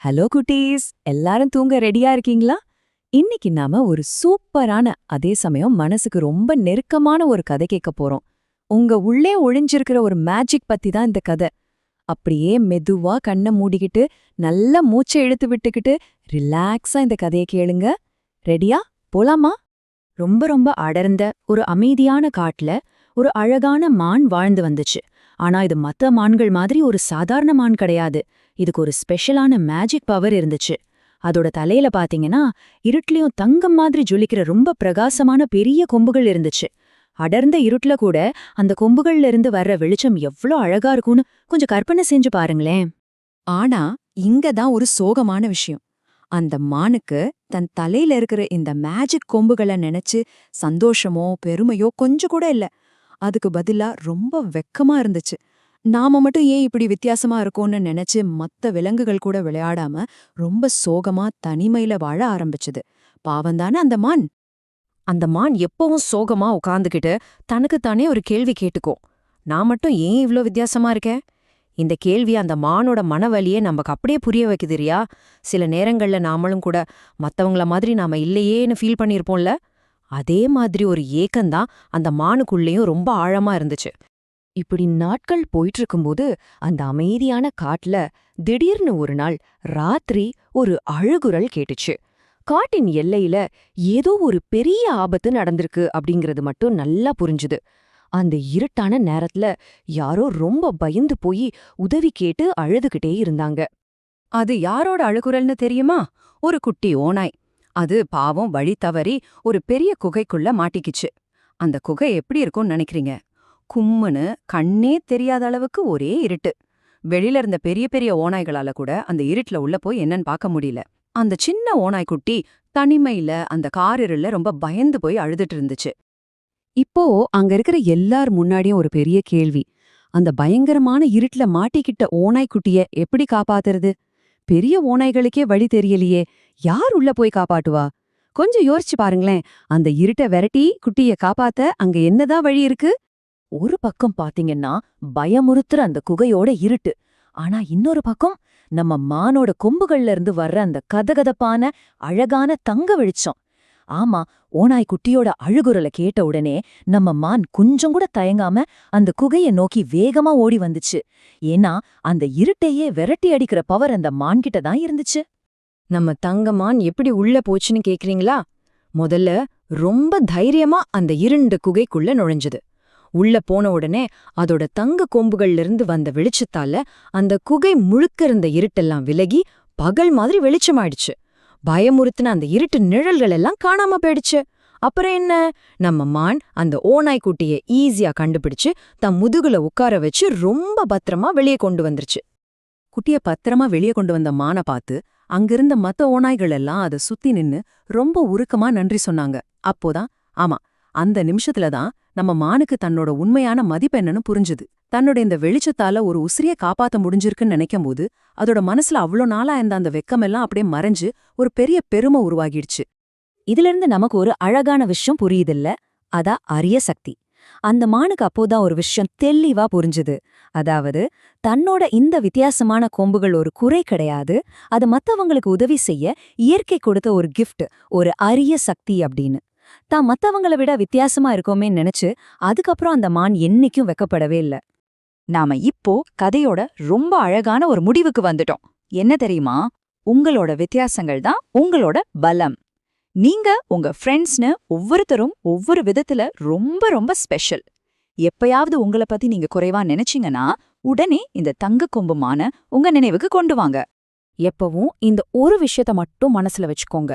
Hello குட்டீஸ், எல்லாரும் தூங்க ரெடியா இருக்கீங்களா? இன்னைக்கு நாம ஒரு சூப்பரான, அதே சமயம் மனசுக்கு ரொம்ப நெருக்கமான ஒரு கதை கேட்க போறோம். உங்க உள்ளே ஒளிஞ்சிருக்கிற ஒரு மேஜிக் பத்தி தான் இந்த கதை. அப்படியே மெதுவா கண்ணை மூடிக்கிட்டு நல்லா மூச்சை இழுத்து விட்டுக்கிட்டு ரிலாக்ஸா இந்த கதையை கேளுங்க. ரெடியா? போலாமா? ரொம்ப ரொம்ப அடர்ந்த ஒரு அமைதியான காட்டுல ஒரு அழகான மான் வாழ்ந்து வந்துச்சு. ஆனா இது மத்த மான்கள் மாதிரி ஒரு சாதாரண மான் கிடையாது. இதுக்கு ஒரு ஸ்பெஷலான மேஜிக் பவர் இருந்துச்சு. அதோட தலையில பாத்தீங்கன்னா இருட்லயும் தங்கம் மாதிரி ஜொலிக்கிற ரொம்ப பிரகாசமான பெரிய கொம்புகள் இருந்துச்சு. அடர்ந்த இருட்டுல கூட அந்த கொம்புகள்ல இருந்து வர்ற வெளிச்சம் எவ்வளோ அழகா இருக்கும்னு கொஞ்சம் கற்பனை செஞ்சு பாருங்களேன். ஆனா இங்கதான் ஒரு சோகமான விஷயம். அந்த மானுக்கு தன் தலையில இருக்கிற இந்த மேஜிக் கொம்புகளை நினைச்சு சந்தோஷமோ பெருமையோ கொஞ்சம் கூட இல்ல. அதுக்கு பதிலா ரொம்ப வெக்கமா இருந்துச்சு. நாம மட்டும் ஏன் இப்படி வித்தியாசமா இருக்கோம்னு நினைச்சு மத்த விலங்குகள் கூட விளையாடாம ரொம்ப சோகமா தனிமையில வாழ ஆரம்பிச்சுது. பாவந்தானே அந்த மான். அந்த மான் எப்பவும் சோகமா உட்கார்ந்துகிட்டு தனக்குத்தானே ஒரு கேள்வி கேட்டுக்கும். நான் மட்டும் ஏன் இவ்ளோ வித்தியாசமா இருக்கேன்? இந்த கேள்வி அந்த மானோட மனவலியே நமக்கு அப்படியே புரிய வைக்குதுரியா? சில நேரங்கள்ல நாமளும் கூட மத்தவங்கள மாதிரி நாம இல்லையேன்னு ஃபீல் பண்ணியிருப்போம்ல. அதே மாதிரி ஒரு ஏக்கம்தான் அந்த மானுக்குள்ளேயும் ரொம்ப ஆழமா இருந்துச்சு. இப்படி நாட்கள் போயிட்டு இருக்கும்போது அந்த அமைதியான காட்டுல திடீர்னு ஒரு நாள் ராத்திரி ஒரு அழுகுரல் கேட்டுச்சு. காட்டின் எல்லையில ஏதோ ஒரு பெரிய ஆபத்து நடந்திருக்கு அப்படிங்கிறது மட்டும் நல்லா புரிஞ்சுது. அந்த இருட்டான நேரத்துல யாரோ ரொம்ப பயந்து போய் உதவி கேட்டு அழுதுகிட்டே இருந்தாங்க. அது யாரோட அழுகுரல்னு தெரியுமா? ஒரு குட்டி ஓநாய். அது பாவம் வழி தவறி ஒரு பெரிய குகைக்குள்ள மாட்டிக்கிச்சு. அந்த குகை எப்படி இருக்கும்னு நினைக்கிறீங்க? கும்முன்னு கண்ணே தெரியாத அளவுக்கு ஒரே இருட்டு. வெளியில இருந்த பெரிய பெரிய ஓநாய்களால கூட அந்த இருட்டுல உள்ள போய் என்னன்னு பார்க்க முடியல. அந்த சின்ன ஓநாய்க்குட்டி தனிமையில அந்த காரிருள்ல ரொம்ப பயந்து போய் அழுதுட்டு இருந்துச்சு. இப்போ அங்க இருக்கிற எல்லார் முன்னாடியும் ஒரு பெரிய கேள்வி. அந்த பயங்கரமான இருட்டுல மாட்டிக்கிட்ட ஓநாய்க்குட்டிய எப்படி காப்பாத்துறது? பெரிய ஓநாய்களுக்கே வழி தெரியலையே, யார் உள்ள போய் காப்பாட்டுவா? கொஞ்சம் யோசிச்சு பாருங்களேன். அந்த இருட்ட விரட்டி குட்டிய காப்பாத்த அங்க என்னதான் வழி இருக்கு? ஒரு பக்கம் பாத்தீங்கன்னா பயமுறுத்துற அந்த குகையோட இருட்டு. ஆனா இன்னொரு பக்கம் நம்ம மானோட கொம்புகள்ல இருந்து வர்ற அந்த கதகதப்பான அழகான தங்க வெளிச்சம். ஆமா, ஓநாய் குட்டியோட அழுகுரலை கேட்ட உடனே நம்ம மான் கொஞ்சம் கூட தயங்காம அந்த குகையை நோக்கி வேகமா ஓடி வந்துச்சு. ஏன்னா அந்த இருட்டையே விரட்டி அடிக்கிற பவர் அந்த மான்கிட்ட தான் இருந்துச்சு. நம்ம தங்க மான் எப்படி உள்ள போச்சுன்னு கேக்குறீங்களா? முதல்ல ரொம்ப தைரியமா அந்த இருண்ட குகைக்குள்ள நுழைஞ்சது. உள்ள போன உடனே அதோட தங்க கொம்புகள்ல இருந்து வந்த வெளிச்சத்தால அந்த குகை முழுக்க இருந்த இருட்டெல்லாம் விலகி பகல் மாதிரி வெளிச்சமாயிடுச்சு. பயமுறுத்தின அந்த இருட்டு நிழல்கள் எல்லாம் காணாம போயிடுச்சு. அப்புறம் என்ன? நம்ம மான் அந்த ஓநாய் குட்டிய ஈஸியா கண்டுபிடிச்சு தன் முதுகுல உட்கார வச்சு ரொம்ப பத்திரமா வெளியே கொண்டு வந்துருச்சு. குட்டிய பத்திரமா வெளியே கொண்டு வந்த மானை பார்த்து அங்கிருந்த மத்த ஓநாய்கள் எல்லாம் அதை சுத்தி நின்னு ரொம்ப உருக்கமா நன்றி சொன்னாங்க. அப்போதான் ஆமா, அந்த நிமிஷத்துலதான் நம்ம மானுக்கு தன்னோட உண்மையான மதிப்பு என்னன்னு புரிஞ்சுது. தன்னோட இந்த வெளிச்சத்தால ஒரு உசிரிய காப்பாத்த முடிஞ்சிருக்குன்னு நினைக்கும்போது அதோட மனசுல அவ்வளோ நாளா இருந்த அந்த வெக்கமெல்லாம் அப்படியே மறைஞ்சு ஒரு பெரிய பெருமை உருவாகிடுச்சு. இதுல இருந்து நமக்கு ஒரு அழகான விஷயம் புரியுதில்ல? அதான் அரிய சக்தி. அந்த மானுக்கு அப்போதான் ஒரு விஷயம் தெளிவா புரிஞ்சுது. அதாவது தன்னோட இந்த வித்தியாசமான கொம்புகள் ஒரு குறை கிடையாது, அது மத்தவங்களுக்கு உதவி செய்ய இயற்கை கொடுத்த ஒரு கிஃப்ட், ஒரு அரிய சக்தி அப்படின்னு. தான் மத்தவங்கள விட வித்தியாசமா இருக்கோமே நினைச்சு அதுக்கப்புறம் அந்த மான் என்னைக்கும் வெக்கப்படவே இல்ல. நாம இப்போ கதையோட ரொம்ப அழகான ஒரு முடிவுக்கு வந்துட்டோம். என்ன தெரியுமா? உங்களோட வித்தியாசங்கள் தான் உங்களோட பலம். நீங்க உங்க ஃப்ரெண்ட்ஸ்னு ஒவ்வொருத்தரும் ஒவ்வொரு விதத்துல ரொம்ப ரொம்ப ஸ்பெஷல். எப்பயாவது உங்களை பத்தி நீங்க குறைவா நினைச்சீங்கன்னா உடனே இந்த தங்க கொம்புமான உங்க நினைவுக்கு கொண்டு வாங்க. எப்பவும் இந்த ஒரு விஷயத்த மட்டும் மனசுல வச்சுக்கோங்க.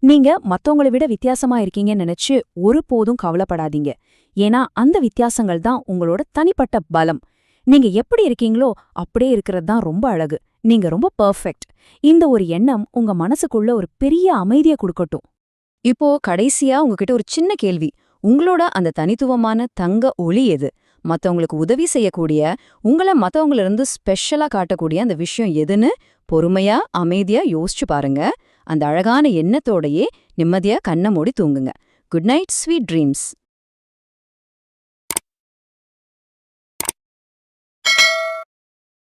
நீங்க மத்தவங்கள விட வித்தியாசமா இருக்கீங்கன்னு நினைச்சு ஒருபோதும் கவலைப்படாதீங்க. ஏன்னா அந்த வித்தியாசங்கள் தான் உங்களோட தனிப்பட்ட பலம். நீங்க எப்படி இருக்கீங்களோ அப்படியே இருக்கிறது தான் ரொம்ப அழகு. நீங்க ரொம்ப பெர்ஃபெக்ட். இந்த ஒரு எண்ணம் உங்க மனசுக்குள்ள ஒரு பெரிய அமைதியை கொடுக்கட்டும். இப்போ கடைசியா உங்ககிட்ட ஒரு சின்ன கேள்வி. உங்களோட அந்த தனித்துவமான தங்க ஒளி எது? மத்தவங்களுக்கு உதவி செய்யக்கூடிய, உங்களை மத்தவங்கள இருந்து ஸ்பெஷலா காட்டக்கூடிய அந்த விஷயம் எதுன்னு பொறுமையா அமைதியா யோசிச்சு பாருங்க. அந்த அழகான எண்ணத்தோடையே நிம்மதியா கண்ணை மூடி தூங்குங்க. Good night, sweet dreams.